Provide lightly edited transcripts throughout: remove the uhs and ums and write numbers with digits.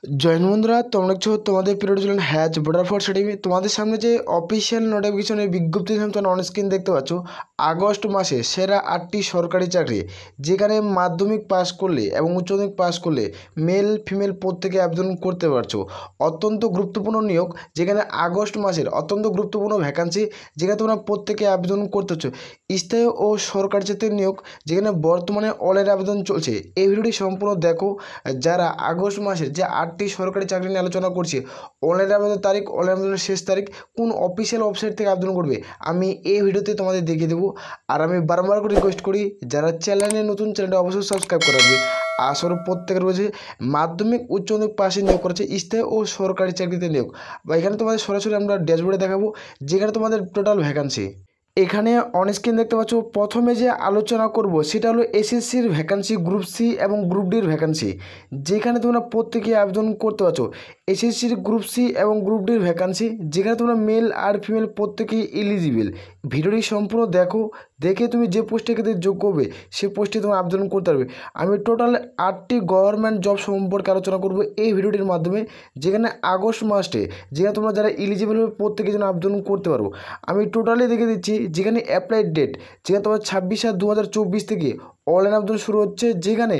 Join বন্ধুরা, তোমরা দেখছো তোমাদের পিরিয়ড ছিলেন হ্যাজ বর্ডার ফোর্স একাডেমি। তোমাদের সামনে যে অফিসিয়াল নোটিফিকেশনের বিজ্ঞপ্তি তোমরা অন স্ক্রিন দেখতে পাচ্ছ। আগস্ট মাসে সেরা 8টি সরকারি চাকরি, যেখানে মাধ্যমিক পাস করলে এবং উচ্চ মাধ্যমিক পাস করলে মেল ফিমেল প্রত্যেকে আবেদন করতে পারছো। অত্যন্ত গুরুত্বপূর্ণ নিয়োগ, যেখানে আগস্ট মাসের অত্যন্ত গুরুত্বপূর্ণ ভ্যাকান্সি, যেখানে তোমরা প্রত্যেকে আবেদন করতেছো। স্থায়ী ও সরকারি চাকরির নিয়োগ, যেখানে বর্তমানে অলের আবেদন চলছে। এই ভিডিওটি সম্পূর্ণ দেখো। যারা আগস্ট মাসের যে 8টি সরকারি চাকরি নিয়ে আলোচনা করছি, অনলাইন আবেদনের তারিখ, অনলাইন আবেদনের শেষ তারিখ, কোন অফিসিয়াল ওয়েবসাইট থেকে আবেদন করবে, আমি এই ভিডিওতে তোমাদের দেখিয়ে দেবো। আর আমি বারবার করে রিকোয়েস্ট করি, যারা চ্যানেলে নতুন, চ্যানেলটা অবশ্যই সাবস্ক্রাইব করে রাখবে। আসলে প্রত্যেকের রয়েছে মাধ্যমিক উচ্চ মাধ্যমিক পাশে নিয়োগ করেছে স্থায়ী ও সরকারি চাকরিতে নিয়োগ। বা এখানে তোমাদের সরাসরি আমরা ড্যাশবোর্ডে দেখাবো, যেখানে তোমাদের টোটাল ভ্যাকান্সি। এখানে অন স্ক্রিন দেখতে পাচ্ছ। প্রথমে যে আলোচনা করব সেটা হলো এসএসসির ভ্যাকান্সি, গ্রুপ সি এবং গ্রুপ ডির ভ্যাকান্সি, যেখানে তোমরা প্রত্যেকে আবেদন করতে পারছো। এসএসসির গ্রুপ সি এবং গ্রুপ ডির ভ্যাকান্সি, যেখানে তোমরা মেল আর ফিমেল প্রত্যেকেই এলিজিবল। ভিডিওটি সম্পূর্ণ দেখো, দেখে তুমি যে পোস্টে ক্ষেত্রে যোগ্য হবে সে পোস্টে তোমরা আবেদন করতে পারবে। আমি টোটাল 8টি গভর্নমেন্ট জব সম্পর্কে আলোচনা করব এই ভিডিওটির মাধ্যমে, যেখানে আগস্ট মাসে যেখানে তোমরা যারা এলিজিবল হবে প্রত্যেকের জন্য আবেদন করতে পারো। আমি টোটালি দেখে দিচ্ছি, যেখানে অ্যাপ্লাই ডেট, যেখানে তোমার 26/8/2024 থেকে অনলাইন আবেদন শুরু হচ্ছে, যেখানে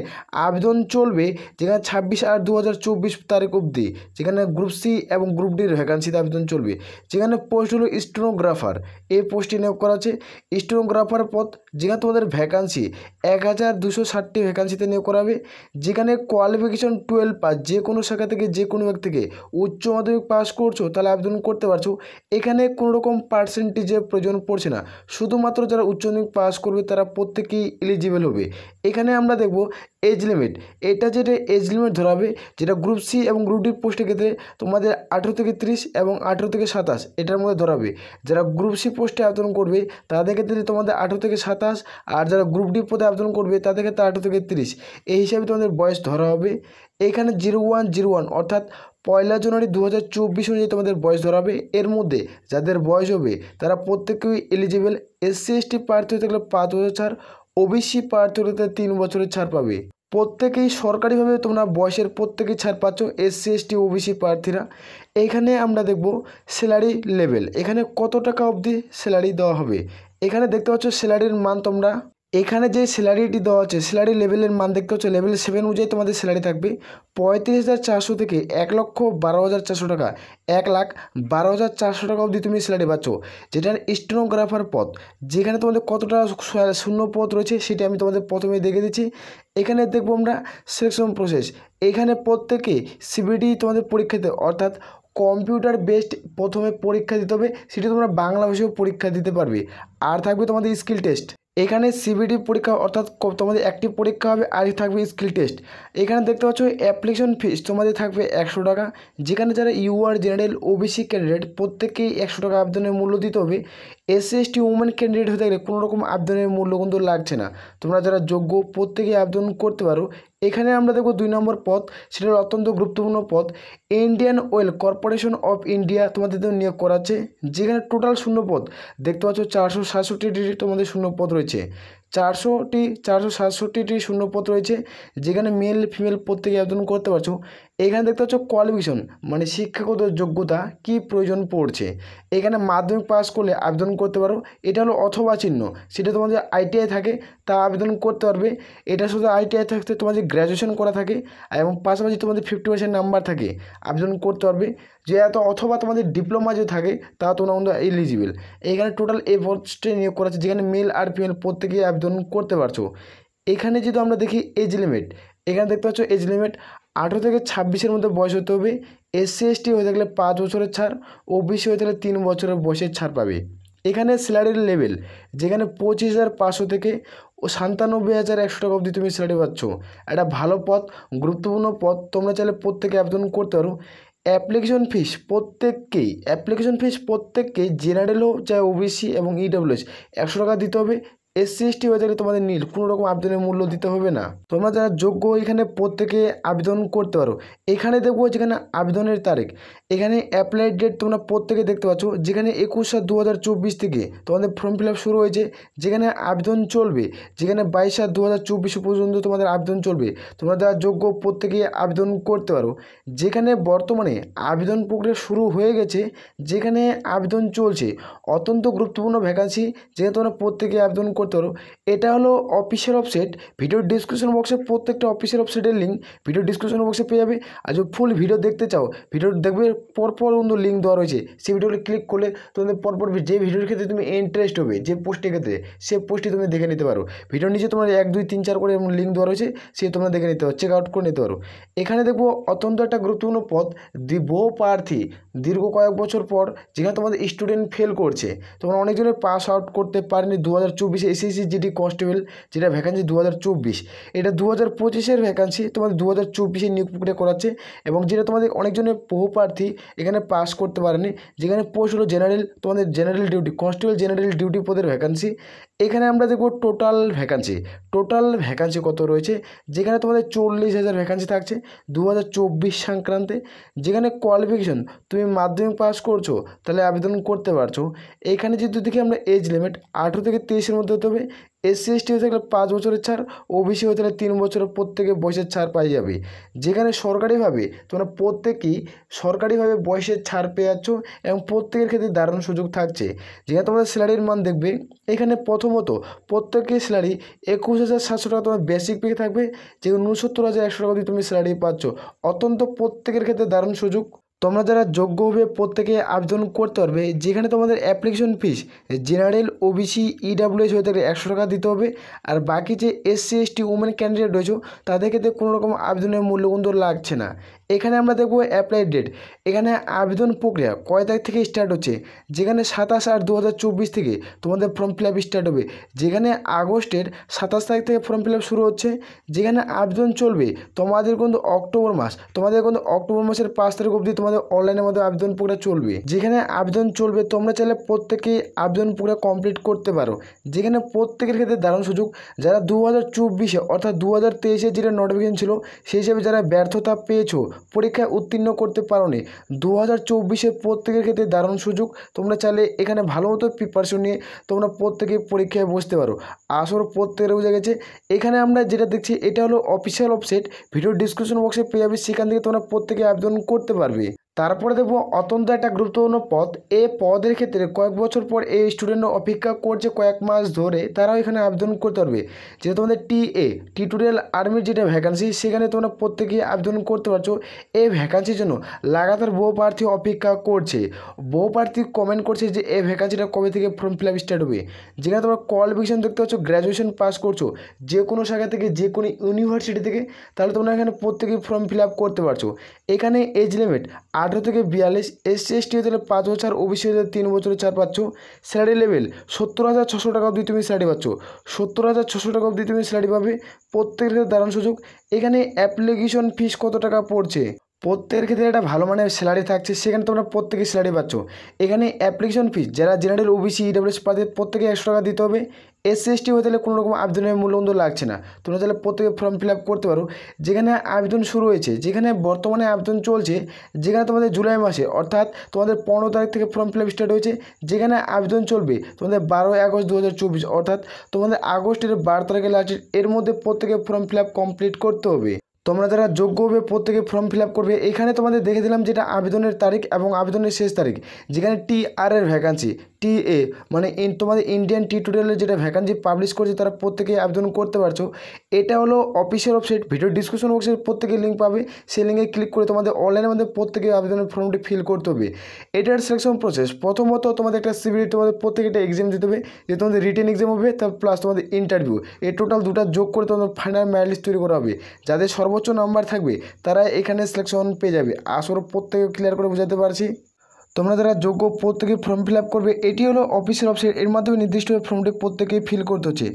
আবেদন চলবে যেখানে 26/8/2024 তারিখ অবধি, যেখানে গ্রুপ সি এবং গ্রুপ ডির ভ্যাকান্সিতে আবেদন চলবে। যেখানে পোস্ট হলো স্টেনোগ্রাফার, এই পোস্টটি নিয়োগ করা আছে। স্টেনোগ্রাফার পদ, যেখানে তোমাদের ভ্যাকান্সি 1260টি ভ্যাকান্সিতে নিয়োগ করা হবে। যেখানে কোয়ালিফিকেশন 12 পাস, যে কোনো শাখা থেকে, যে কোনো ব্যক্তি থেকে উচ্চ মাধ্যমিক পাস করছো তাহলে আবেদন করতে পারছো। এখানে কোনো রকম পার্সেন্টেজের প্রয়োজন পড়ছে না, শুধুমাত্র যারা উচ্চ মাধ্যমিক পাস করবে তারা প্রত্যেকেই এলিজিবল হবে। এখানে আমরা দেখব এজ লিমিট, এটা যেটা এজ লিমিট ধরাবে, যেটা গ্রুপ সি এবং গ্রুপ ডি পোস্টের ক্ষেত্রে তোমাদের 18 থেকে 30 এবং 18 থেকে 27 এটার মধ্যে ধরাবে। যারা গ্রুপ সি পোস্টে আবেদন করবে তাদের ক্ষেত্রে তোমাদের 18 থেকে 27, আর যারা গ্রুপ ডি পদে আবেদন করবে তাদের ক্ষেত্রে 18 থেকে 30, এই হিসাবে তোমাদের বয়স ধরা হবে। এখানে 0101 অর্থাৎ 1 জানুয়ারি 2024 অনুযায়ী তোমাদের বয়স ধরাবে। এর মধ্যে যাদের বয়স হবে তারা প্রত্যেকেই এলিজিবল। এসসি এসটি প্রার্থী হতে গেলে 5 বছর ছাড়, ওবিসি প্রার্থী হতে 3 বছরের ছাড় পাবে। প্রত্যেকেই সরকারিভাবে তোমরা বয়সের প্রত্যেকেই ছাড় পাচ্ছ, এসসি এসটি ওবিসি প্রার্থীরা। এইখানে আমরা দেখব স্যালারি লেভেল, এখানে কত টাকা অবধি স্যালারি দেওয়া হবে। এখানে দেখতে পাচ্ছ স্যালারির মান, তোমরা এখানে যে স্যালারিটি দেওয়া আছে স্যালারি লেভেলের মান দেখতে হচ্ছে লেভেল 7 অনুযায়ী তোমাদের স্যালারি থাকবে 35,400 থেকে 1,12,400 টাকা, 1,12,400 টাকা অবধি তুমি স্যালারি পাচ্ছ। যেটা স্টেনোগ্রাফার পদ, যেখানে তোমাদের কতটা শূন্য পদ রয়েছে সেটা আমি তোমাদের প্রথমেই দেখে দিচ্ছি। এখানে দেখবো আমরা সিলেকশন প্রসেস, এখানে প্রত্যেকে সিবিটি তোমাদের পরীক্ষাতে, অর্থাৎ কম্পিউটার বেসড প্রথমে পরীক্ষা দিতে হবে, সেটি তোমরা বাংলা ভাষায় পরীক্ষা দিতে পারবে। আর থাকবে তোমাদের স্কিল টেস্ট, এখানে সিবিটি পরীক্ষা অর্থাৎ তোমাদের একটি পরীক্ষা হবে, আর থাকবে স্কিল টেস্ট। এখানে দেখতে পাচ্ছ অ্যাপ্লিকেশন ফিস তোমাদের থাকবে 100 টাকা, যেখানে যারা ইউআর জেনারেল ওবিসি ক্যান্ডিডেট প্রত্যেককেই 100 টাকা আবেদনের মূল্য দিতে হবে। এসসি এসটি উমেন ক্যান্ডিডেট হতে গেলে কোনো রকম আবেদনের মূল্য কিন্তু লাগছে না, তোমরা যারা যোগ্য প্রত্যেকেই আবেদন করতে পারো। এখানে আমরা দেখব 2 নম্বর পদ, সেটা অত্যন্ত গুরুত্বপূর্ণ পদ, Indian oil corporation of India তোমাদের নিয়োগ করা আছে। যেখানে টোটাল শূন্য পদ দেখতে পাচ্ছ 467টি তোমাদের শূন্য পদ রয়েছে, 467টি শূন্য পদ রয়েছে, যেখানে মেল ফিমেল প্রত্যেকে আবেদন করতে পারছো। এখানে দেখতে পাচ্ছ কোয়ালিফিকেশন, মানে শিক্ষাগত যোগ্যতা কি প্রয়োজন পড়ছে। এখানে মাধ্যমিক পাস করলে আবেদন করতে পারো, এটা হলো অথবা চিহ্ন, সেটা তোমাদের আইটিআই থাকে তা আবেদন করতে পারবে। এটা শুধু আইটিআই থাকতে তোমাদের গ্র্যাজুয়েশন করা থাকে এবং পাশাপাশি তোমাদের 50% নাম্বার থাকে, আবেদন করতে পারবে। যে এত অথবা তোমাদের ডিপ্লোমা যে থাকে তা তোমরা কিন্তু এলিজিবল। এখানে টোটাল এই পোস্টে নিয়োগ করা আছে, যেখানে মেল আর ফিমেল প্রত্যেকেই আবেদন করতে পারছো। এখানে যদি আমরা দেখি এজ লিমিট, এখানে দেখতে পাচ্ছ এজ লিমিট 18 থেকে 26-এর মধ্যে বয়স হতে হবে। এসসি এসটি হয়ে থাকলে 5 বছরের ছাড়, ওবিসি হয়ে থাকলে 3 বছরের বয়সের ছাড় পাবে। এখানে স্যালারির লেভেল, যেখানে 25,500 থেকে 97,100 টাকা অবধি তুমি স্যালারি পাচ্ছ। একটা ভালো পদ, গুরুত্বপূর্ণ পদ, তোমরা চাইলে প্রত্যেকে আবেদন করতে পারো। অ্যাপ্লিকেশন ফিস প্রত্যেককেই জেনারেল হোক চাই ওবিসি এবং ইডব্লিউএস 100 টাকা দিতে হবে। SC ST হয়ে থাকলে তোমাদের নীল, কোনো রকম আবেদনের মূল্য দিতে হবে না। তোমরা যারা যোগ্য এখানে প্রত্যেকে আবেদন করতে পারো। এখানে দেখবো যেখানে আবেদনের তারিখ, এখানে অ্যাপ্লাই ডেট তোমরা প্রত্যেকে দেখতে পাচ্ছ, যেখানে 21/7/2024 থেকে তোমাদের ফর্ম ফিল আপ শুরু হয়েছে, যেখানে আবেদন চলবে, যেখানে 22/7/2024 পর্যন্ত তোমাদের আবেদন চলবে। তোমরা যারা যোগ্য প্রত্যেকে আবেদন করতে পারো। যেখানে বর্তমানে আবেদন প্রক্রিয়া শুরু হয়ে গেছে, যেখানে আবেদন চলছে, অত্যন্ত গুরুত্বপূর্ণ ভ্যাকান্সি, যেখানে তোমরা প্রত্যেকে আবেদন করতে পারো। এটা হলো অফিসিয়াল ওয়েবসাইট। ভিডিও ডিসক্রিপশন বক্সে প্রত্যেকটা অফিসিয়াল ওয়েবসাইটের লিঙ্ক ভিডিও ডিসক্রিপশন বক্সে পেয়ে যাবে। আর যদি ফুল ভিডিও দেখতে চাও, ভিডিও দেখবে পরপর কিন্তু লিঙ্ক দেওয়া রয়েছে, সেই ভিডিওটি ক্লিক করলে তোমাদের পরপর যে ভিডিওর ক্ষেত্রে তুমি ইন্টারেস্ট হবে, যে পোস্টের ক্ষেত্রে, সে পোস্টটি তুমি দেখে নিতে পারো। ভিডিওর নিচে তোমার 1 2 3 4 করে লিঙ্ক দেওয়া রয়েছে, সে তোমরা দেখে নিতে পারো, চেক আউট করে নিতে পারো। এখানে দেখবো অত্যন্ত একটা গুরুত্বপূর্ণ পদ, বহু প্রার্থী দীর্ঘ কয়েক বছর পর, যেখানে তোমাদের স্টুডেন্ট ফেল করছে, তোমরা অনেকজনের পাস আউট করতে পারেনি 2024 SSC GD কনস্টেবল, যেটা ভ্যাকান্সি 2024, এটা 2025-এর ভ্যাকান্সি, তোমাদের 2024-এ নিয়োগ প্রক্রিয়া করাচ্ছে। এবং যেটা তোমাদের অনেকজনের বহু প্রার্থী এখানে পাস করতে পারেনি, যেখানে পোস্ট হলো জেনারেল, তোমাদের general duty constable general duty পদের ভ্যাকান্সি। এখানে আমরা দেখব টোটাল ভ্যাকান্সি কত রয়েছে, যেখানে তোমাদের 40,000 ভ্যাকান্সি থাকছে 2024 সংক্রান্তে। যেখানে কোয়ালিফিকেশন তুমি মাধ্যমিক পাস করছো তাহলে আবেদন করতে পারছো। এইখানে যদি দেখি আমরা এজ লিমিট 18 থেকে 23-এর মধ্যে হতে হবে। SC ST হয়ে থাকলে 5 বছরের ছাড়, OBC হয়ে থাকলে 3 বছরের প্রত্যেকে বয়সের ছাড় পাই যাবে। যেখানে সরকারিভাবে তোমরা প্রত্যেকেই সরকারিভাবে বয়সের ছাড় পেয়ে যাচ্ছ, এবং প্রত্যেকের ক্ষেত্রে দারুণ সুযোগ থাকছে। যেখানে তোমাদের স্যালারির মান দেখবে, এখানে প্রথমত প্রত্যেকের স্যালারি 21,700 টাকা তোমার বেসিক পে থাকবে, যে 69,100 টাকা দিয়ে তুমি স্যালারি পাচ্ছ। অত্যন্ত প্রত্যেকের ক্ষেত্রে দারুণ সুযোগ। তোমরা যারা যোগ্য হবে প্রত্যেকে আবেদন করতে পারবে। যেখানে তোমাদের application fees general, OBC, EWS হয়ে থাকলে 100 টাকা দিতে হবে। আর বাকি যে SC ST উমেন ক্যান্ডিডেট রয়েছে, তাদের ক্ষেত্রে কোনো রকম আবেদনের মূল্য কিন্তু লাগছে না। এখানে আমরা দেখব অ্যাপ্লাই ডেট, এখানে আবেদন প্রক্রিয়া কয় তারিখ থেকে স্টার্ট হচ্ছে, যেখানে 27/8/2024 থেকে তোমাদের ফর্ম ফিল আপ স্টার্ট হবে। যেখানে আগস্টের 27 তারিখ থেকে ফর্ম ফিল আপ শুরু হচ্ছে, যেখানে আবেদন চলবে তোমাদের কিন্তু অক্টোবর মাসের 5 তারিখ অবধি তোমাদের অনলাইনের মধ্যে আবেদন প্রক্রিয়া চলবে। যেখানে আবেদন চলবে, তোমরা চাইলে প্রত্যেকে আবেদন প্রক্রিয়া কমপ্লিট করতে পারো। যেখানে প্রত্যেকের ক্ষেত্রে দারুণ সুযোগ। যারা 2024-এ অর্থাৎ 2023-এ যেটা নোটিফিকেশন ছিল, সেই হিসেবে যারা ব্যর্থতা পেয়েছো, পরীক্ষায় উত্তীর্ণ করতে পারোনি, 2024-এ প্রত্যেকের ক্ষেত্রে দারুণ সুযোগ। তোমরা চাইলে এখানে ভালো মতো প্রিপারেশন নিয়ে তোমরা প্রত্যেকে পরীক্ষায় বসতে পারো। আসলে প্রত্যেকের বোঝা গেছে। এখানে আমরা যেটা দেখছি, এটা হলো অফিসিয়াল ওয়েবসাইট, ভিডিও ডিসক্রিপশন বক্সে পেয়ে যাবে, সেখান থেকে তোমরা প্রত্যেকে আবেদন করতে পারবে। তারপরে দেখবো অত্যন্ত একটা গুরুত্বপূর্ণ পদ, এই পদের ক্ষেত্রে কয়েক বছর পর এই স্টুডেন্ট অপেক্ষা করছে কয়েক মাস ধরে, তারাও এখানে আবেদন করতে পারবে। যেটা তোমাদের টিউটোরিয়াল আর্মির যেটা ভ্যাকান্সি, সেখানে তোমরা প্রত্যেকে আবেদন করতে পারছো। এই ভ্যাকান্সির জন্য লাগাতার বহু প্রার্থী অপেক্ষা করছে, বহু প্রার্থী কমেন্ট করছে যে এই ভ্যাকান্সিটা কবে থেকে ফর্ম ফিল আপ স্টার্ট হবে। যেখানে তোমরা কোয়ালিফিকেশন দেখতে পাচ্ছ, গ্র্যাজুয়েশন পাস করছো যে কোনো শাখা থেকে, যে কোনো ইউনিভার্সিটি থেকে, তাহলে তোমরা এখানে প্রত্যেকেই ফর্ম ফিল আপ করতে পারছো। এখানে এজ লিমিট 18 থেকে 42, SC ST হতে হলে 5 বছর, OBC হতে 3 বছরের ছাড় পাচ্ছ। স্যালারি লেভেল 70,600 টাকা অবধি তুমি স্যালারি পাচ্ছ, 70,600 টাকা অবধি তুমি স্যালারি পাবে। প্রত্যেকের দারুণ সুযোগ। এখানে অ্যাপ্লিকেশন ফিস কত টাকা পড়ছে, প্রত্যেকের ক্ষেত্রে একটা ভালো মানের স্যালারি থাকছে, সেখানে তোমরা প্রত্যেকে স্যালারি পাচ্ছ। এখানে অ্যাপ্লিকেশন ফিস যারা জেনারেল, OBC, EWS পাবে, প্রত্যেকে 100 টাকা দিতে হবে। SC ST হয়ে তাহলে কোনো রকম আবেদনের মূল্য কিন্তু লাগছে না, তোমরা তাহলে প্রত্যেকে ফর্ম ফিল আপ করতে পারো। যেখানে আবেদন শুরু হয়েছে, যেখানে বর্তমানে আবেদন চলছে, যেখানে তোমাদের জুলাই মাসে অর্থাৎ তোমাদের 15 তারিখ থেকে ফর্ম ফিল আপ স্টার্ট হয়েছে, যেখানে আবেদন চলবে তোমাদের 12 আগস্ট 2024, অর্থাৎ তোমাদের আগস্টের 12 তারিখে লাস্ট, এর মধ্যে প্রত্যেকে ফর্ম ফিল আপ কমপ্লিট করতে হবে। তোমরা যারা যোগ্য হবে প্রত্যেকে ফর্ম ফিল আপ করবে। এখানে তোমাদের দেখে দিলাম যেটা আবেদনের তারিখ এবং আবেদনের শেষ তারিখ। যেখানে TR এর ভ্যাকান্সি, TA মানে তোমাদের ইন্ডিয়ান টিউটোরিয়ালের যেটা ভ্যাকান্সি পাবলিশ করছে, তারা প্রত্যেকে আবেদন করতে পারছো। এটা হলো অফিসিয়াল ওয়েবসাইট, ভিডিও ডিসক্রিপশন বক্সে প্রত্যেকে লিঙ্ক পাবে, সেই লিঙ্কে ক্লিক করে তোমাদের অনলাইনের মধ্যে প্রত্যেকে আবেদনের ফর্মটি ফিল করতে হবে। এটার সিলেকশন প্রসেস, প্রথমত তোমাদের একটা সিভিল, তোমাদের প্রত্যেকে একটা এক্সাম দিতে হবে, যে তোমাদের রিটেন এক্সাম হবে, তার প্লাস তোমাদের ইন্টারভিউ, এই টোটাল দুটো যোগ করে তোমাদের ফাইনাল মেরিট লিস্ট তৈরি করা হবে। যাদের সর্বোচ্চ নাম্বার থাকবে তারা এখানে সিলেকশন পেয়ে যাবে। আসলে প্রত্যেকে ক্লিয়ার করে বোঝাতে পারছি। তোমরা যারা যোগ্য প্রত্যেকে ফর্ম ফিল আপ করবে, এটি হলো অফিসিয়াল ওয়েবসাইট। এর মাধ্যমে নির্দিষ্ট ফর্মটি প্রত্যেকেই ফিল করতে হচ্ছে।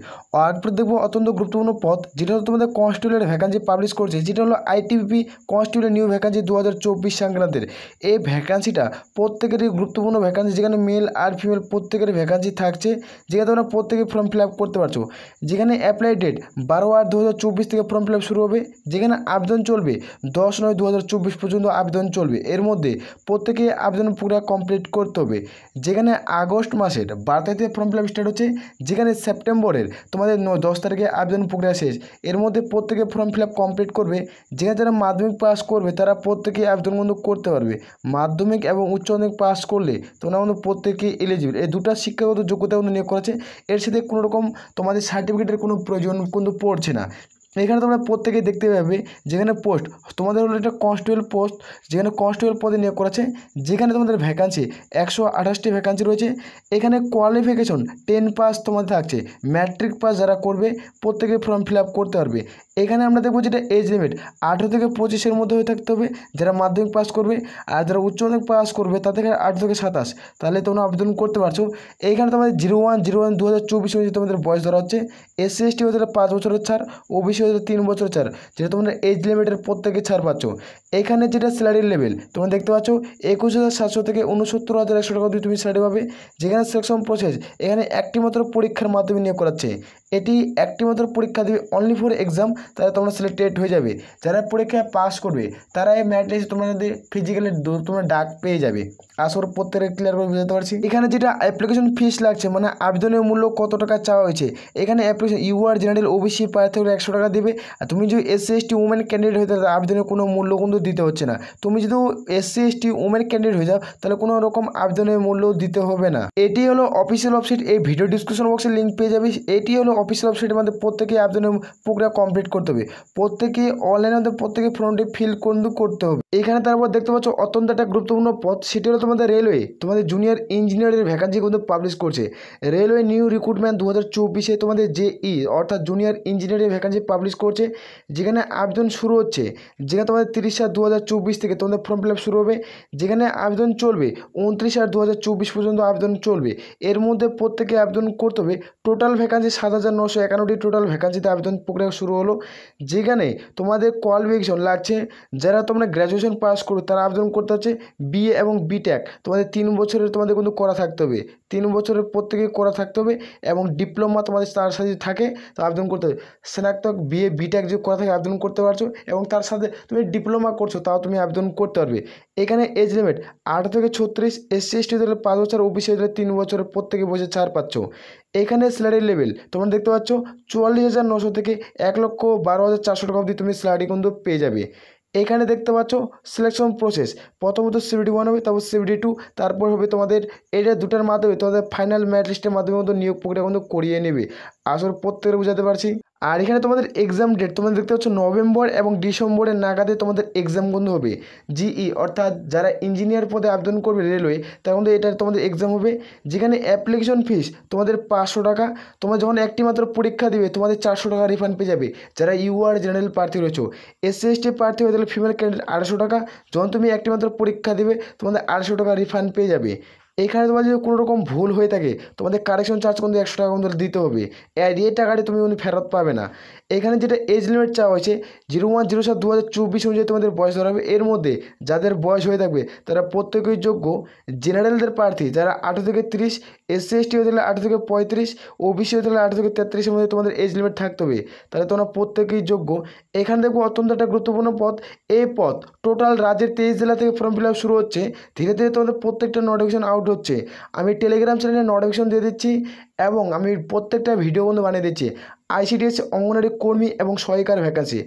আর দেখবো অত্যন্ত গুরুত্বপূর্ণ পদ, যেটা হলো তোমাদের কনস্টেবলের ভ্যাকান্সি পাবলিশ করছে, যেটা হলো আইটিবিপি কনস্টেবলের নিউ ভ্যাকান্সি 2024 সংক্রান্তের। এই ভ্যাকান্সিটা প্রত্যেকেরই গুরুত্বপূর্ণ ভ্যাকান্সি, যেখানে মেল আর ফিমেল প্রত্যেকের ভ্যাকান্সি থাকছে, যেখানে তোমরা প্রত্যেকে ফর্ম ফিল আপ করতে পারছো। যেখানে অ্যাপ্লাই ডেট 12/8/2024 থেকে ফর্ম ফিল আপ শুরু হবে, যেখানে আবেদন চলবে 10/9/2024 পর্যন্ত আবেদন চলবে। এর মধ্যে প্রত্যেকে আবেদন পুরো কমপ্লিট করতে হবে। যেখানে আগস্ট মাসের 12 তারিখ থেকে ফর্ম ফিল আপ স্টার্ট হচ্ছে, যেখানে সেপ্টেম্বরের তোমাদের 10 তারিখে আবেদন প্রক্রিয়া শেষ। এর মধ্যে প্রত্যেকে ফর্ম ফিল আপ কমপ্লিট করবে। যেখানে যারা মাধ্যমিক পাস করবে তারা প্রত্যেকে আবেদন কিন্তু করতে পারবে। মাধ্যমিক এবং উচ্চ মাধ্যমিক পাস করলে তোমরা কিন্তু প্রত্যেকে এলিজিবল। এই দুটো শিক্ষাগত যোগ্যতা কিন্তু নিয়োগ করেছে। এর সাথে কোনো রকম তোমাদের সার্টিফিকেটের কোনো প্রয়োজন কিন্তু পড়ছে না। এখানে তোমরা প্রত্যেকেই দেখতে পাবে, যেখানে পোস্ট তোমাদের হলো একটা কনস্টেবল পোস্ট, যেখানে কনস্টেবল পদে নিয়োগ করেছে। যেখানে তোমাদের ভ্যাকান্সি 128টি ভ্যাকান্সি রয়েছে। এখানে কোয়ালিফিকেশন 10 পাস তোমাদের থাকছে। ম্যাট্রিক পাস যারা করবে প্রত্যেকে ফর্ম ফিল আপ করতে পারবে। এখানে আমরা দেখবো যেটা এজ লিমিট 18 থেকে 25-এর মধ্যে হয়ে থাকতে হবে যারা মাধ্যমিক পাস করবে। আর যারা উচ্চ মাধ্যমিক পাস করবে তাদের 18 থেকে 27, তাহলে তোমরা আবেদন করতে পারছো। এইখানে তোমাদের 01/01/2024 অনুযায়ী তোমাদের বয়স ধরা হচ্ছে। SC ST হচ্ছে 5 বছরের ছাড়, OBC হচ্ছে 3 বছরের ছাড়, যেটা তোমরা এজ লিমিটের প্রত্যেকে ছাড় পাচ্ছ। এখানে যেটা স্যালারি লেভেল তোমরা দেখতে পাচ্ছ 21,700 থেকে 69,100 টাকা দিয়ে তুমি স্যালারি পাবে। যেখানে সিলেকশন প্রসেস এখানে একটি মাত্র পরীক্ষার মাধ্যমে নিয়োগ করাচ্ছে। এটি একটি মাত্র পরীক্ষা দেবে, অনলি ফর এক্সাম, তাহলে তোমরা সিলেক্টেড হয়ে যাবে। যারা পরীক্ষায় পাস করবে তারা এই ম্যাট লিস্টে তোমরা যদি ফিজিক্যালি তোমরা ডাক পেয়ে যাবে। আসর প্রত্যেকে ক্লিয়ার করে বুঝতে পারছি। এখানে যেটা অ্যাপ্লিকেশন ফিস লাগছে, মানে আবেদনের মূল্য কত টাকা চাওয়া হয়েছে। এখানে অ্যাপ্লিকেশন ইউআর জেনারেল OBC প্রার্থী হলে 100 টাকা দেবে। আর তুমি যদি SC ST উমেন ক্যান্ডিডেট হয়ে তাহলে আবেদনের কোনো মূল্য কিন্তু দিতে হচ্ছে না। তুমি যদি SC ST উমেন ক্যান্ডিডেট হয়ে যাও তাহলে কোনো রকম আবেদনের মূল্য দিতে হবে না। এটি হলো অফিসিয়াল ওয়েবসাইট, এই ভিডিও ডিসক্রিপশন বক্সে লিঙ্ক পেয়ে যাবে। এটি হলো অফিসিয়াল ওয়েবসাইটের মধ্যে প্রত্যেকে আবেদনের প্রক্রিয়া কমপ্লিট করতে হবে। প্রত্যেকে অনলাইনে মধ্যে প্রত্যেকে ফর্মটি ফিল করতে হবে। এখানে তারপর দেখতে পাচ্ছ অত্যন্ত একটা গুরুত্বপূর্ণ পদ, সেটি হলো তোমাদের রেলওয়ে। তোমাদের জুনিয়র ইঞ্জিনিয়ারের ভ্যাকান্সি কিন্তু পাবলিশ করছে। রেলওয়ে নিউ রিক্রুটমেন্ট 2024-এ তোমাদের JE অর্থাৎ জুনিয়র ইঞ্জিনিয়ারের ভ্যাকান্সি পাবলিশ করছে। যেখানে আবেদন শুরু হচ্ছে, যেখানে তোমাদের 30/7/2024 থেকে তোমাদের ফর্ম ফিল আপ শুরু হবে। যেখানে আবেদন চলবে 29/8/2024 পর্যন্ত আবেদন চলবে। এর মধ্যে প্রত্যেকে আবেদন করতে হবে। টোটাল ভ্যাকান্সি 7,991টি টোটাল ভ্যাকান্সিতে আবেদন প্রক্রিয়া শুরু হলো। যেখানে তোমাদের কোয়ালিফিকেশন লাগছে, যারা তোমরা গ্র্যাজুয়েশন পাস করো তারা আবেদন করতে হচ্ছে। BA এবং BTech তোমাদের 3 বছরের তোমাদের কিন্তু করা থাকতে হবে। 3 বছরের প্রত্যেকে করা থাকতে হবে। এবং ডিপ্লোমা তোমাদের তার সাথে থাকে তো আবেদন করতে হবে। স্নাতক BA BTech যদি করা থাকে আবেদন করতে পারছো, এবং তার সাথে তুমি ডিপ্লোমা করছো তাও তুমি আবেদন করতে পারবে। এখানে এজ লিমিট 18 থেকে 36, SC ST হলে 5 বছর, OBC হলে 3 বছরের প্রত্যেকে বসে ছাড় পাচ্ছ। এখানে স্যালারি লেভেল তোমরা দেখতে পাচ্ছ 44,900 থেকে 1,12,400 টাকা অবধি তুমি স্যালারি কিন্তু পেয়ে যাবে। এখানে দেখতে পাচ্ছ সিলেকশন প্রসেস, প্রথমত CBT 1 হবে, তারপর CBT 2, তারপর হবে তোমাদের এটা দুটার মাধ্যমে তোমাদের ফাইনাল ম্যারিট লিস্টের মাধ্যমে কিন্তু নিয়োগ প্রক্রিয়া কিন্তু করিয়ে নেবে। আসলে প্রত্যেকের বোঝাতে পারছি। আর এখানে তোমাদের এক্সাম ডেট তোমরা দেখতে পাচ্ছ নভেম্বর এবং ডিসেম্বরের নাগাদে তোমাদের এক্সাম কিন্তু হবে। GE অর্থাৎ যারা ইঞ্জিনিয়ার পদে আবেদন করবে রেলওয়ে, তার মধ্যে এটা তোমাদের এক্সাম হবে। যেখানে অ্যাপ্লিকেশন ফিস তোমাদের 500 টাকা। তোমরা যখন একটি মাত্র পরীক্ষা দিবে তোমাদের 400 টাকা রিফান্ড পেয়ে যাবে। যারা UR জেনারেল প্রার্থী রয়েছে, SC ST প্রার্থী হয়ে তাহলে ফিমেল ক্যান্ডিডেট 250 টাকা। যখন তুমি একটি মাত্র পরীক্ষা দিবে তোমাদের 250 টাকা রিফান্ড পেয়ে যাবে। এখানে তোমার যদি কোনো রকম ভুল হয়ে থাকে তোমাদের কারেকশন চার্জ কিন্তু 100 টাকা কিন্তু দিতে হবে। এই টাকাটি তুমি ফেরত পাবে না। এখানে যেটা এজ লিমিট চাওয়া হয়েছে 01/07/2024 অনুযায়ী তোমাদের বয়স ধরা হবে। এর মধ্যে যাদের বয়স হয়ে থাকবে তারা প্রত্যেকেই যোগ্য। জেনারেলদের প্রার্থী যারা 18 থেকে 30, SC ST হতে গেলে 18 থেকে 35, OBC হতে গেলে 18 থেকে 33-এর মধ্যে তোমাদের এজ লিমিট থাকতে হবে, তাহলে তোমরা প্রত্যেকেই যোগ্য। এখানে দেখবো অত্যন্ত একটা গুরুত্বপূর্ণ পদ। এই পদ টোটাল রাজ্যের 23 জেলা থেকে ফর্ম ফিল আপ শুরু হচ্ছে। ধীরে ধীরে তোমাদের প্রত্যেকটা নোটিফিকেশন আউট হচ্ছে। আমি টেলিগ্রাম চ্যানেলে নোটিফিকেশন দিয়ে দিচ্ছি এবং আমি প্রত্যেকটা ভিডিও কিন্তু বানিয়ে দিচ্ছি। ICDS অঙ্গনওয়াড়ি কর্মী এবং সহায়িকার ভ্যাকান্সি,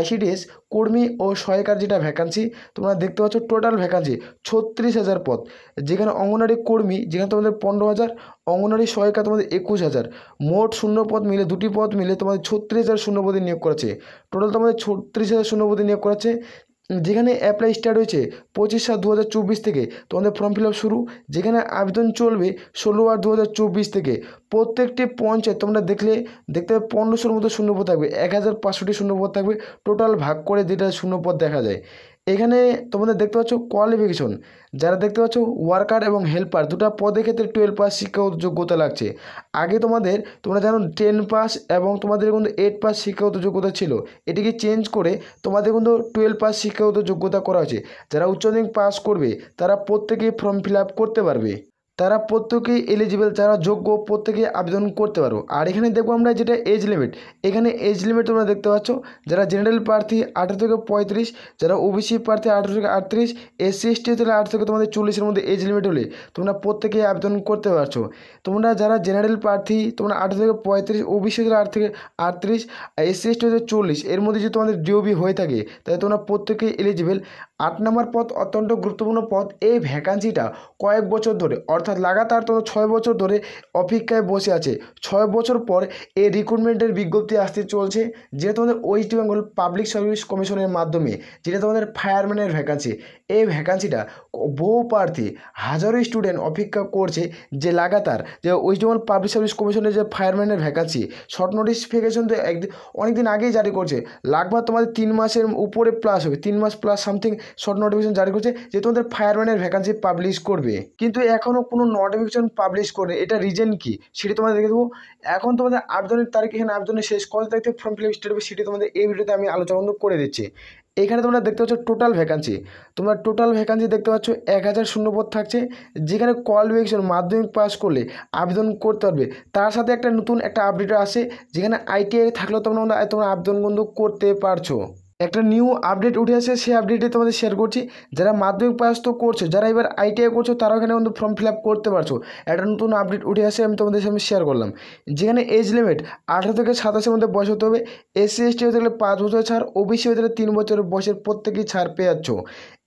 ICDS কর্মী ও সহায়িকার যেটা ভ্যাকান্সি তোমরা দেখতে পাচ্ছ টোটাল ভ্যাকান্সি 36,000 পদ। যেখানে অঙ্গনওয়াড়ি কর্মী যেখানে তোমাদের 15,000, অঙ্গনওয়াড়ি সহায়িকা তোমাদের 21,000। মোট শূন্য পদ মিলে দুটি পদ মিলে তোমাদের 36,000 শূন্যপদে নিয়োগ করেছে। টোটাল তোমাদের 36,000 শূন্যপদে নিয়োগ করেছে। যেখানে অ্যাপ্লাই স্টার্ট হয়েছে 25/7/2024 থেকে তোমাদের ফর্ম ফিল আপ শুরু। যেখানে আবেদন চলবে 16/8/2024 থেকে। প্রত্যেকটি পঞ্চায়েত তোমরা দেখতে হবে 1500-র মতো শূন্যপদ থাকবে। 1,500টি শূন্যপদ থাকবে টোটাল ভাগ করে যেটা শূন্যপদ দেখা যায়। এখানে তোমাদের দেখতে পাচ্ছ কোয়ালিফিকেশন, যারা দেখতে পাচ্ছ ওয়ার্কার এবং হেল্পার দুটো পদের ক্ষেত্রে 12 পাস শিক্ষাগত যোগ্যতা লাগছে। আগে তোমরা জানো 10 পাস এবং তোমাদের কিন্তু 8 পাস শিক্ষাগত যোগ্যতা ছিল, এটিকে চেঞ্জ করে তোমাদের কিন্তু 12 পাস শিক্ষাগত যোগ্যতা করা হয়েছে। যারা উচ্চ মাধ্যমিক পাস করবে তারা প্রত্যেকেই ফর্ম ফিল আপ করতে পারবে, তারা প্রত্যেকেই এলিজিবল, যারা যোগ্য প্রত্যেকেই আবেদন করতে পারো। আর এখানে দেখবো আমরা যেটা এজ লিমিট, এখানে এজ লিমিট তোমরা দেখতে পাচ্ছ, যারা জেনারেল প্রার্থী 18 থেকে 35, যারা ওবিসি প্রার্থী 18 থেকে 38, এসসি এসটি হলে 8 থেকে তোমাদের 40-এর মধ্যে এজ লিমিট হলে তোমরা প্রত্যেকেই আবেদন করতে পারছো। তোমরা যারা জেনারেল প্রার্থী তোমরা 18 থেকে 35, ওবিসি হলে 8 থেকে 38, আর এসসি এসটি হলে 40, এর মধ্যে যদি তোমাদের ডিওবি হয়ে থাকে তাহলে তোমরা প্রত্যেকেই এলিজিবল। 8 নম্বর পদ অত্যন্ত গুরুত্বপূর্ণ পদ। এই ভ্যাকান্সিটা কয়েক বছর ধরে অর্থাৎ লাগাতার তোমরা 6 বছর ধরে অপেক্ষায় বসে আছে। 6 বছর পর এই রিক্রুটমেন্টের বিজ্ঞপ্তি আসতে চলছে, যেটা তোমাদের ওয়েস্ট বেঙ্গল পাবলিক সার্ভিস কমিশনের মাধ্যমে, যেটা তোমাদের ফায়ারম্যানের ভ্যাকান্সি। এই ভ্যাকান্সিটা বহু প্রার্থী হাজারো স্টুডেন্ট অপেক্ষা করছে, যে লাগাতার যে ওয়েস্ট বেঙ্গল পাবলিক সার্ভিস কমিশনের যে ফায়ারম্যানের ভ্যাকান্সি শর্ট নোটিফিকেশন তো অনেকদিন আগেই জারি করছে, লাগভগ তোমাদের 3 মাসের উপরে প্লাস হবে, 3 মাস প্লাস সামথিং শর্ট নোটিফিকেশন জারি করছে যে তোমাদের ফায়ারম্যানের ভ্যাকান্সি পাবলিশ করবে, কিন্তু এখনও কোনো নোটিফিকেশন পাবলিশ করে। এটা রিজন কি সেটি তোমাদের দেখে দেবো। এখন তোমাদের আবেদনের তারিখ, এখানে আবেদনের শেষ কত তারিখ থেকে ফর্ম ফিল আপ স্টার্ট হবে সেটি তোমাদের এই ভিডিওতে আমি আলোচনা করে দিচ্ছি। এখানে তোমরা দেখতে পাচ্ছ টোটাল ভ্যাকান্সি, তোমরা টোটাল ভ্যাকান্সি দেখতে পাচ্ছ 1000 শূন্যপদ থাকছে, যেখানে কোয়ালিফিকেশন মাধ্যমিক পাস করলে আবেদন করতে পারবে। তার সাথে একটা নতুন একটা আপডেট আসে, যেখানে আইটিআই থাকলেও তোমরা আবেদন বন্ধু করতে পারছো। একটা নিউ আপডেট উঠে আসে, সেই আপডেটে তোমাদের শেয়ার করছি। যারা মাধ্যমিক পাস তো করছো, যারা এবার আইটিআই করছো তারাও এখানে কিন্তু ফর্ম ফিল আপ করতে পারছো। একটা নতুন আপডেট উঠে আসে, আমি তোমাদের সামনে শেয়ার করলাম। যেখানে এজ লিমিট 18 থেকে 27-এর মধ্যে বয়স হতে হবে। এসসি এসটি হতে গেলে 5 বছর ছাড়, ওবিসি হতে গেলে 3 বছরের বয়সের প্রত্যেকেই ছাড় পেয়ে যাচ্ছ।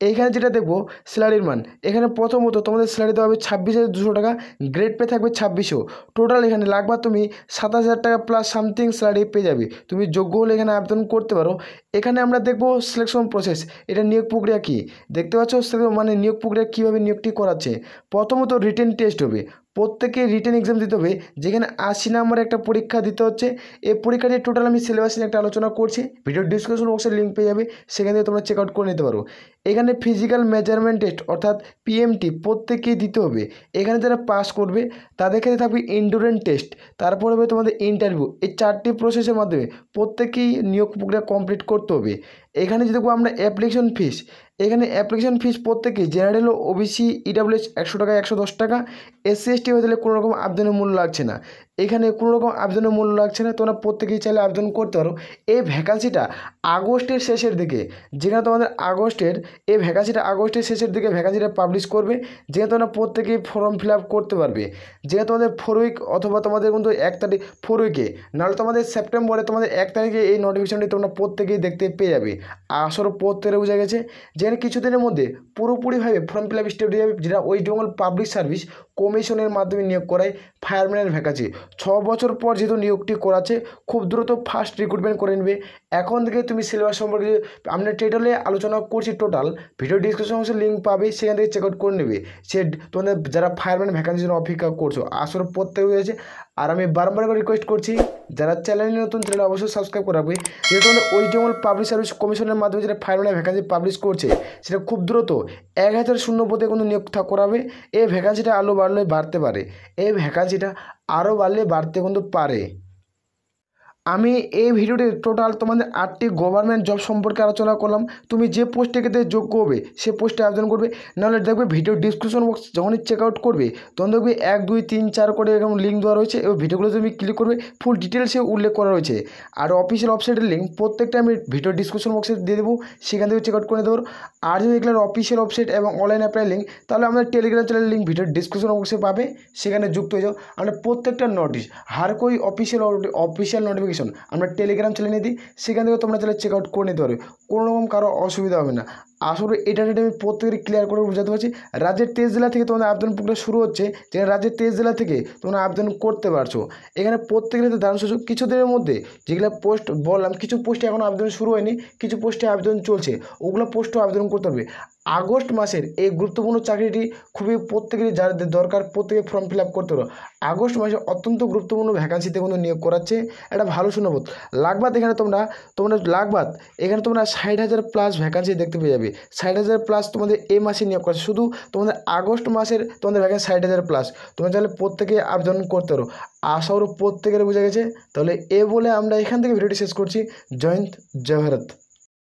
এইখানে যেটা দেখবো স্যালারির মান, এখানে প্রথমত তোমাদের স্যালারি দেওয়া হবে 26,200 টাকা, গ্রেড পে থাকবে 2600। টোটাল এখানে লাগবা তুমি 27,000 টাকা প্লাস সামথিং স্যালারি পেয়ে যাবে। তুমি যোগ্য হলে এখানে আবেদন করতে পারো। এখানে আমরা দেখবো সিলেকশন প্রসেস, এটা নিয়োগ প্রক্রিয়া কী দেখতে পাচ্ছ, মানে নিয়োগ প্রক্রিয়া কীভাবে নিয়োগটি করাচ্ছে। প্রথমত রিটেন টেস্ট হবে, প্রত্যেকে রিটেন এক্সাম দিতে হবে, যেখানে 80 নম্বরের একটা পরীক্ষা দিতে হচ্ছে। এই পরীক্ষাটি টোটাল আমি সিলেবাস নিয়ে একটা আলোচনা করছি, ভিডিও ডিসক্রিপশন বক্সের লিঙ্ক পেয়ে যাবে, সেখান থেকে তোমরা চেক আউট করে নিতে পারো। এখানে ফিজিক্যাল মেজারমেন্ট টেস্ট অর্থাৎ পিএমটি প্রত্যেকেই দিতে হবে। এখানে যারা পাস করবে তাদের ক্ষেত্রে থাকবে এন্ডুরেন্স টেস্ট, তারপর হবে তোমাদের ইন্টারভিউ। এই 4টি প্রসেসের মাধ্যমে প্রত্যেকেই নিয়োগ প্রক্রিয়া কমপ্লিট করতে হবে। এখানে যদি দেখবো আমরা অ্যাপ্লিকেশন ফিস, এখানে অ্যাপ্লিকেশন ফিস প্রত্যেকেই জেনারেল ও ওবিসি ইডাব্লিউএস 100 টাকা 110 টাকা, এসসি এসটি হয়ে গেলে কোনো রকম আবেদনের মূল্য লাগছে না। এখানে কোনো রকম আবেদনের মূল্য লাগছে না, তোমরা প্রত্যেকেই চাইলে আবেদন করতে পারো। এই ভ্যাকান্সিটা আগস্টের শেষের দিকে, যেখানে তোমাদের এই ভ্যাকান্সিটা আগস্টের শেষের দিকে ভ্যাকান্সিটা পাবলিশ করবে, যেখানে তোমরা প্রত্যেকেই ফর্ম ফিল আপ করতে পারবে। যেখানে তোমাদের 4 উইক অথবা তোমাদের কিন্তু 1 তারিখ 4 উইকে, নাহলে তোমাদের সেপ্টেম্বরে তোমাদের 1 তারিখে এই নোটিফিকেশনটি তোমরা প্রত্যেকেই দেখতে পেয়ে যাবে। আসলে প্রত্যেকে বোঝা গেছে, যেখানে কিছুদিনের মধ্যে পুরোপুরিভাবে ফর্ম ফিল আপ স্টার্ট হয়ে যাবে, যেটা ওয়েস্ট বেঙ্গল পাবলিক সার্ভিস কমিশনের মাধ্যমে নিয়োগ করায় ফায়ারম্যানের ভ্যাকান্সি। 6 বছর পর যেহেতু নিয়োগটি করাচ্ছে, খুব দ্রুত ফাস্ট রিক্রুটমেন্ট করে নেবে। এখন থেকে তুমি সিলেবাস সম্পর্কে আমরা টোটালে আলোচনা করছি, টোটাল ভিডিও ডিসক্রিপশন বক্সে লিঙ্ক পাবে, সেখান থেকে চেক আউট করে নেবে। তোমাদের যারা ফায়ারম্যান ভ্যাকান্সির জন্য অপেক্ষা করছো, আসলে প্রত্যেকে হয়েছে। আর আমি বারবার করে রিকোয়েস্ট করছি, যারা চ্যানেলে নতুন চ্যানেল অবশ্যই সাবস্ক্রাইব করে রাখবে, যেহেতু তোমাদের ওয়েস্ট বেঙ্গল পাবলিক সার্ভিস কমিশনের মাধ্যমে যেটা ফায়ারম্যানের ভ্যাকান্সি পাবলিশ করছে, সেটা খুব দ্রুত 1000 শূন্যপদে কিন্তু নিয়োগ করাবে। এই ভ্যাকান্সিটা আরও বাড়লে বাড়তে পারে, এই ভ্যাকান্সিটা আরও বাড়লে বাড়তে কিন্তু পারে। আমি এই ভিডিওতে টোটাল তোমাদের 8টি গভর্নমেন্ট জব সম্পর্কে আলোচনা করলাম। তুমি যে পোস্টে ক্ষেত্রে যোগ্য হবে সে পোস্টে আবেদন করবে, নাহলে দেখবে ভিডিও ডিসক্রিপশন বক্স যখনই চেক আউট করবে তখন দেখবে 1 2 3 4 করে এরকম লিঙ্ক দেওয়া রয়েছে, এবং ভিডিওগুলো তুমি ক্লিক করবে, ফুল ডিটেলসে উল্লেখ করা রয়েছে। আর অফিসিয়াল ওয়েবসাইটের লিঙ্ক প্রত্যেকটা আমি ভিডিও ডিসক্রিপশন বক্সে দিয়ে দেবো, সেখান থেকে চেক আউট করে নিতে পারো। আর যদি এগুলোর অফিসিয়াল ওয়েবসাইট এবং অনলাইন অ্যাপ্লাই লিঙ্ক, তাহলে আমাদের টেলিগ্রাম চ্যানেলের লিঙ্ক ভিডিও ডিসক্রিপশন বক্সে পাবে, সেখানে যুক্ত হয়ে যাও। আমরা প্রত্যেকটা নোটিশ হার কোই অফিসিয়াল নোটিফিকেশন আমরা টেলিগ্রাম চ্যানেলে দিই, সেখান থেকে তোমরা চাইলে চেক আউট করে নিতে পারবে, কোনো রকম কারো অসুবিধা হবে না। আসলে এটা আমি প্রত্যেকেরই ক্লিয়ার করে বোঝাতে পারছি। রাজ্যের 23 জেলা থেকে তোমাদের আবেদন প্রক্রিয়া শুরু হচ্ছে, যেখানে রাজ্যের 23 জেলা থেকে তোমরা আবেদন করতে পারছো। এখানে প্রত্যেকের দারুণ সুযোগ। কিছুদিনের মধ্যে যেগুলো পোস্ট বললাম, কিছু পোস্টে এখনও আবেদন শুরু হয়নি, কিছু পোস্টে আবেদন চলছে, ওগুলো পোস্টও আবেদন করতে পারবে। আগস্ট মাসের এই গুরুত্বপূর্ণ চাকরিটি খুবই প্রত্যেকেরই যার দরকার প্রত্যেকে ফর্ম ফিল আপ করতে পারো। আগস্ট মাসে অত্যন্ত গুরুত্বপূর্ণ ভ্যাকান্সিতে কিন্তু নিয়োগ করাচ্ছে, এটা ভালো সুনবোধ। লাগবাদ এখানে তোমরা লাগবাদ এখানে তোমরা 60,000 প্লাস ভ্যাকান্সি দেখতে পেয়ে যাবে। 60,000 প্লাস তোমাদের এই মাসে নিয়োগ করছে, শুধু তোমাদের আগস্ট মাসের তোমাদের ভ্যাকান্সি 60,000 প্লাস। তোমরা চাইলে প্রত্যেকে আবেদন করতে পারো। আশা করি প্রত্যেকের বোঝা গেছে। তাহলে এ বলে আমরা এখান থেকে ভিডিওটি শেষ করছি। জয় হিন্দ, জয় ভারত।